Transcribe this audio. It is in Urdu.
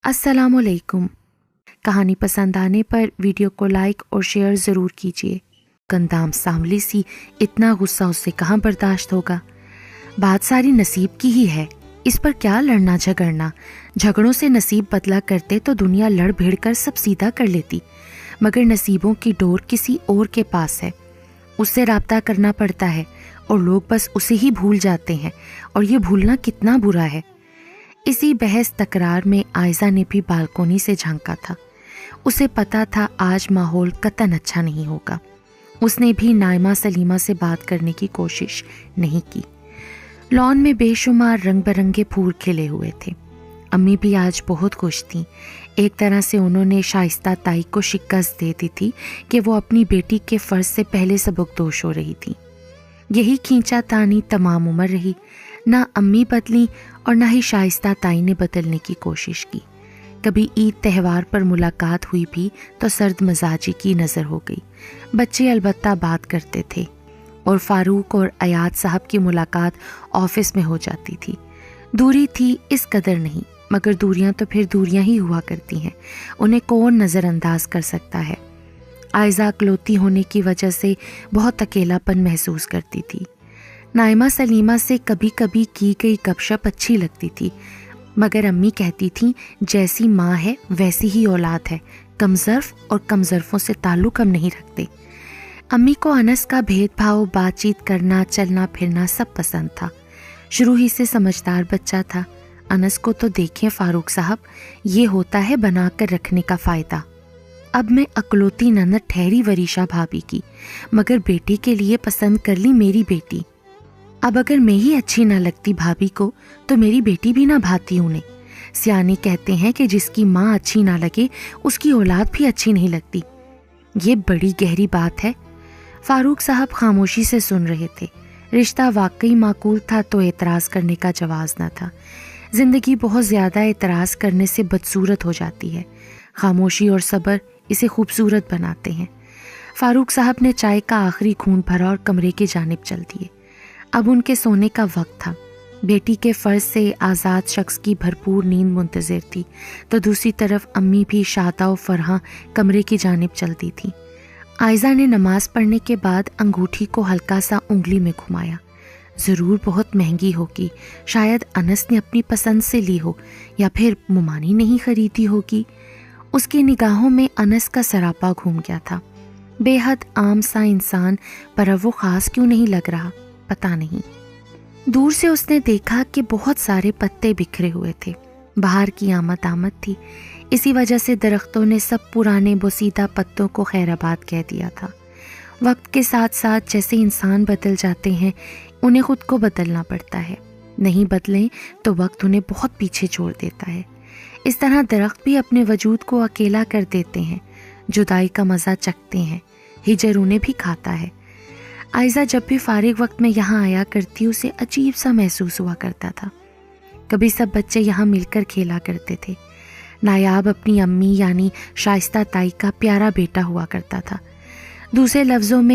السلام علیکم۔ کہانی پسند آنے پر ویڈیو کو لائک اور شیئر ضرور کیجیے۔ گندام سانولی سی اتنا غصہ اس سے کہاں برداشت ہوگا؟ بات ساری نصیب کی ہی ہے، اس پر کیا لڑنا جھگڑنا؟ جھگڑوں سے نصیب بدلا کرتے تو دنیا لڑ بھیڑ کر سب سیدھا کر لیتی، مگر نصیبوں کی ڈور کسی اور کے پاس ہے، اس سے رابطہ کرنا پڑتا ہے اور لوگ بس اسے ہی بھول جاتے ہیں، اور یہ بھولنا کتنا برا ہے۔ اسی بحث تکرار میں عائزہ نے بھی بالکونی سے جھانکا تھا۔ اسے پتا تھا آج ماحول قطعاً اچھا نہیں ہوگا۔ اس نے بھی نائمہ سلیمہ سے بات کرنے کی کوشش نہیں کی۔ لان میں بے شمار رنگ برنگے پھول کھلے ہوئے تھے۔ امی بھی آج بہت خوش تھیں۔ ایک طرح سے انہوں نے شائستہ تائی کو شکست دے دی تھی کہ وہ اپنی بیٹی کے فرض سے پہلے سبکدوش ہو رہی تھی۔ یہی کھینچا تانی تمام عمر رہی، نہ امی بدلیں اور نہ ہی شائستہ تائی نے بدلنے کی کوشش کی۔ کبھی عید تہوار پر ملاقات ہوئی بھی تو سرد مزاجی کی نظر ہو گئی۔ بچے البتہ بات کرتے تھے، اور فاروق اور ایاد صاحب کی ملاقات آفس میں ہو جاتی تھی۔ دوری تھی اس قدر نہیں، مگر دوریاں تو پھر دوریاں ہی ہوا کرتی ہیں، انہیں کون نظر انداز کر سکتا ہے۔ عائزہ اکلوتی ہونے کی وجہ سے بہت اکیلا پن محسوس کرتی تھی۔ نائمہ سلیمہ سے کبھی کبھی کی گئی گپ شپ اچھی لگتی تھی، مگر امی کہتی تھیں جیسی ماں ہے ویسی ہی اولاد ہے، کم ظرف اور کم ظرفوں سے تعلق ہم نہیں رکھتے۔ امی کو انس کا بھید بھاؤ، بات چیت کرنا، چلنا پھرنا سب پسند تھا۔ شروع ہی سے سمجھدار بچہ تھا۔ انس کو تو دیکھیں فاروق صاحب، یہ ہوتا ہے بنا کر رکھنے کا فائدہ۔ اب میں اکلوتی نند ٹھہری وریشا بھابھی کی، مگر بیٹی کے لیے پسند کر لی میری بیٹی۔ اب اگر میں ہی اچھی نہ لگتی بھابھی کو تو میری بیٹی بھی نہ بھاتی انہیں۔ سیانے کہتے ہیں کہ جس کی ماں اچھی نہ لگے اس کی اولاد بھی اچھی نہیں لگتی۔ یہ بڑی گہری بات ہے۔ فاروق صاحب خاموشی سے سن رہے تھے۔ رشتہ واقعی معقول تھا تو اعتراض کرنے کا جواز نہ تھا۔ زندگی بہت زیادہ اعتراض کرنے سے بدصورت ہو جاتی ہے۔ خاموشی اور صبر اسے خوبصورت بناتے ہیں۔ فاروق صاحب نے چائے کا آخری گھونٹ بھرا اور کمرے کی جانب چل دیے۔ اب ان کے سونے کا وقت تھا۔ بیٹی کے فرض سے آزاد شخص کی بھرپور نیند منتظر تھی، تو دوسری طرف امی بھی شادہ و فرحاں کمرے کی جانب چلتی تھی۔ عائزہ نے نماز پڑھنے کے بعد انگوٹھی کو ہلکا سا انگلی میں گھمایا۔ ضرور بہت مہنگی ہوگی، شاید انس نے اپنی پسند سے لی ہو، یا پھر ممانی نہیں خریدی ہوگی۔ اس کی نگاہوں میں انس کا سراپا گھوم گیا تھا۔ بے حد عام سا انسان، پر اب وہ خاص کیوں نہیں لگ رہا، پتہ نہیں۔ دور سے اس نے دیکھا کہ بہت سارے پتے بکھرے ہوئے تھے۔ باہر کی آمد تھی، اسی وجہ سے درختوں نے سب پرانے بوسیدہ پتوں کو خیر آباد کہہ دیا تھا۔ وقت کے ساتھ ساتھ جیسے انسان بدل جاتے ہیں، انہیں خود کو بدلنا پڑتا ہے۔ نہیں بدلیں تو وقت انہیں بہت پیچھے چھوڑ دیتا ہے۔ اس طرح درخت بھی اپنے وجود کو اکیلا کر دیتے ہیں، جدائی کا مزہ چکھتے ہیں، ہجر انہیں بھی کھاتا ہے۔ عائزہ جب بھی فارغ وقت میں یہاں آیا کرتی، اسے عجیب سا محسوس ہوا کرتا تھا۔ کبھی سب بچے یہاں مل کر کھیلا کرتے تھے۔ نایاب اپنی امی یعنی شائستہ تائی کا پیارا بیٹا ہوا کرتا تھا۔ دوسرے لفظوں میں